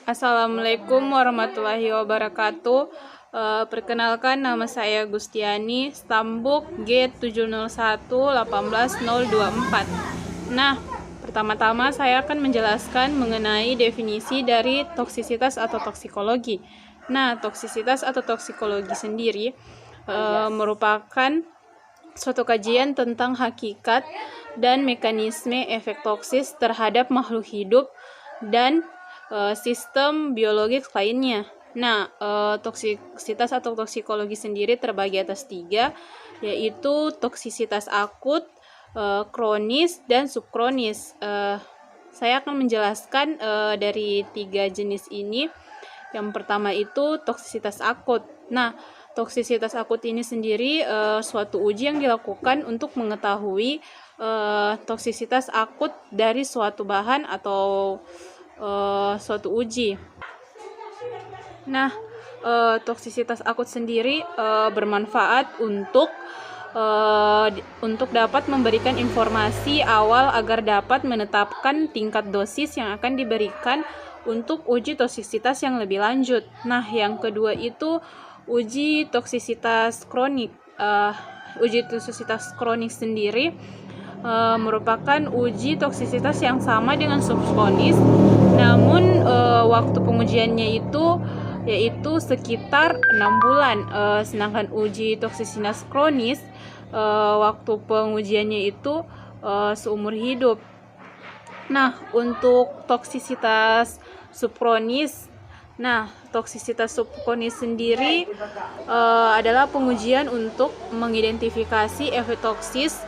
Assalamualaikum warahmatullahi wabarakatuh. Perkenalkan, nama saya Gustiani, Stambuk G701-18024. Nah, pertama-tama saya akan menjelaskan mengenai definisi dari toksisitas atau toksikologi. Nah, toksisitas atau toksikologi sendiri merupakan suatu kajian tentang hakikat dan mekanisme efek toksis terhadap makhluk hidup dan sistem biologis lainnya. Nah, toksisitas atau toksikologi sendiri terbagi atas 3, yaitu toksisitas akut, kronis, dan subkronis. Saya akan menjelaskan dari 3 jenis ini. Yang pertama itu toksisitas akut. Nah, toksisitas akut ini sendiri suatu uji yang dilakukan untuk mengetahui toksisitas akut dari suatu bahan atau suatu uji. Nah, toksisitas akut sendiri bermanfaat untuk dapat memberikan informasi awal agar dapat menetapkan tingkat dosis yang akan diberikan untuk uji toksisitas yang lebih lanjut. Nah, yang kedua itu uji toksisitas kronik. Uji toksisitas kronik sendiri merupakan uji toksisitas yang sama dengan subkronis, namun waktu pengujiannya itu yaitu sekitar 6 bulan. Sedangkan uji toksisitas kronis waktu pengujiannya itu seumur hidup. Nah, untuk toksisitas subkronis, toksisitas subkronis sendiri adalah pengujian untuk mengidentifikasi efek toksis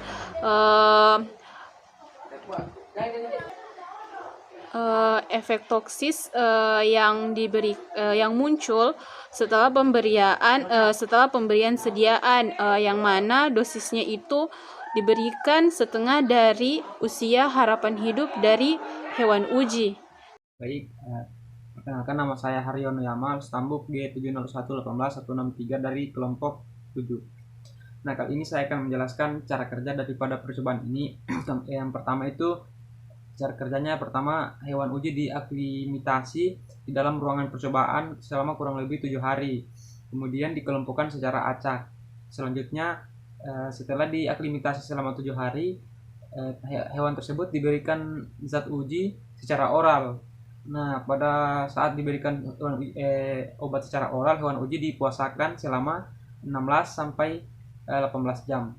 yang muncul setelah pemberian sediaan yang mana dosisnya itu diberikan setengah dari usia harapan hidup dari hewan uji. Baik, perkenalkan, nama saya Haryono Yamal, Stambuk G701-18163 dari kelompok 7. Nah, kali ini saya akan menjelaskan cara kerja daripada percobaan ini. Yang pertama itu cara kerjanya. Pertama, hewan uji diaklimatasi di dalam ruangan percobaan selama kurang lebih 7 hari. Kemudian dikelompokkan secara acak. Selanjutnya, setelah diaklimatasi selama 7 hari, hewan tersebut diberikan zat uji secara oral. Nah, pada saat diberikan obat secara oral, hewan uji dipuasakan selama 16 sampai 18 jam.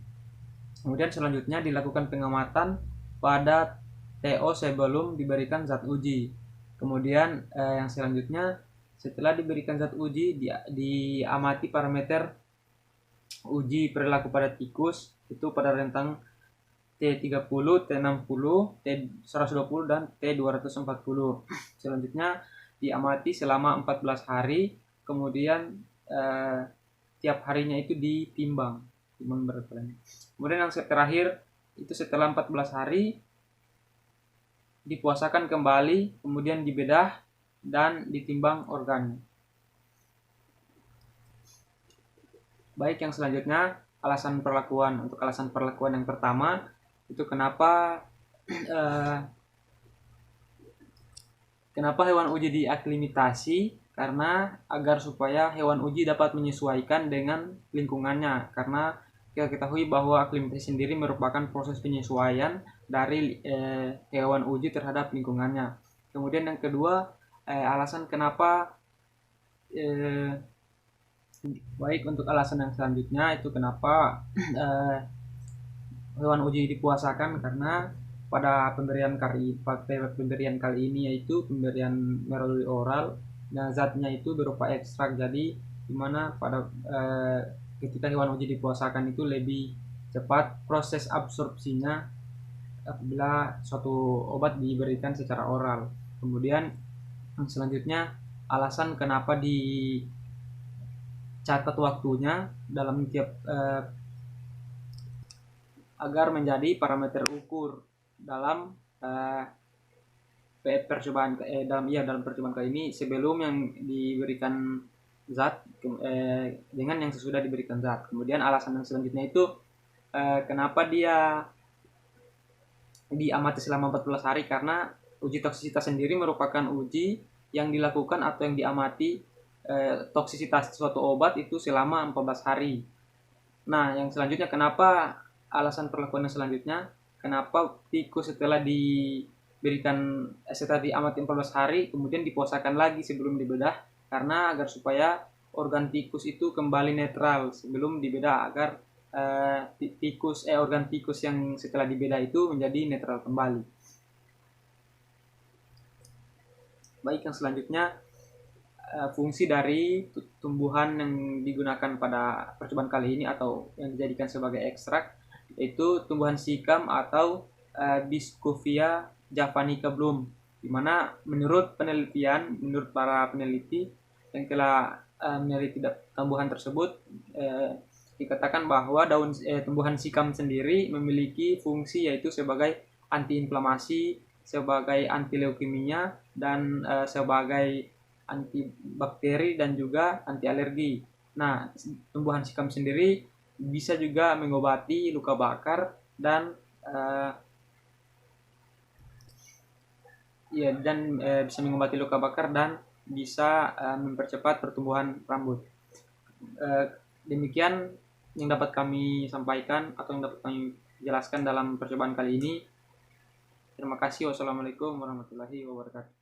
Kemudian selanjutnya dilakukan pengamatan pada TO sebelum diberikan zat uji. Kemudian yang selanjutnya, setelah diberikan zat uji, diamati parameter uji perilaku pada tikus itu pada rentang T30, T60, T120, dan T240. Selanjutnya diamati selama 14 hari, kemudian tiap harinya itu ditimbang berat badannya. Kemudian yang terakhir itu setelah 14 hari dipuasakan kembali, kemudian dibedah dan ditimbang organnya. Baik, yang selanjutnya alasan perlakuan. Untuk alasan perlakuan yang pertama itu kenapa hewan uji diaklimatasi, karena agar supaya hewan uji dapat menyesuaikan dengan lingkungannya, karena kita ketahui bahwa aklimatasi sendiri merupakan proses penyesuaian dari hewan uji terhadap lingkungannya. Kemudian yang kedua, alasan kenapa baik, untuk alasan yang selanjutnya itu kenapa hewan uji dipuasakan, karena pada pemberian kali ini yaitu pemberian melalui oral. Nah, zatnya itu berupa ekstrak, jadi dimana pada ketika hewan uji dipuasakan itu lebih cepat proses absorpsinya apabila suatu obat diberikan secara oral. Kemudian selanjutnya, alasan kenapa dicatat waktunya dalam tiap agar menjadi parameter ukur dalam dalam percobaan kali ini, sebelum yang diberikan zat dengan yang sesudah diberikan zat. Kemudian alasan yang selanjutnya itu kenapa dia diamati selama 14 hari, karena uji toksisitas sendiri merupakan uji yang dilakukan atau yang diamati toksisitas suatu obat itu selama 14 hari. Nah, yang selanjutnya, kenapa alasan perlakuan yang selanjutnya, kenapa tikus setelah diamati 14 hari kemudian dipuasakan lagi sebelum dibedah? Karena agar supaya organ tikus itu kembali netral sebelum dibedah, agar organ tikus yang setelah dibedah itu menjadi netral kembali. Baik, yang selanjutnya, fungsi dari tumbuhan yang digunakan pada percobaan kali ini atau yang dijadikan sebagai ekstrak, yaitu tumbuhan sikam atau Biscovia javanica Bloom, di mana menurut para peneliti yang telah meneliti tumbuhan tersebut, dikatakan bahwa tumbuhan sikam sendiri memiliki fungsi yaitu sebagai antiinflamasi, sebagai anti leukemia, dan sebagai antibakteri dan juga anti alergi. Nah, tumbuhan sikam sendiri bisa juga mengobati luka bakar dan bisa mengobati luka bakar dan bisa mempercepat pertumbuhan rambut. Demikian yang dapat kami sampaikan atau yang dapat kami jelaskan dalam percobaan kali ini. Terima kasih. Wassalamualaikum warahmatullahi wabarakatuh.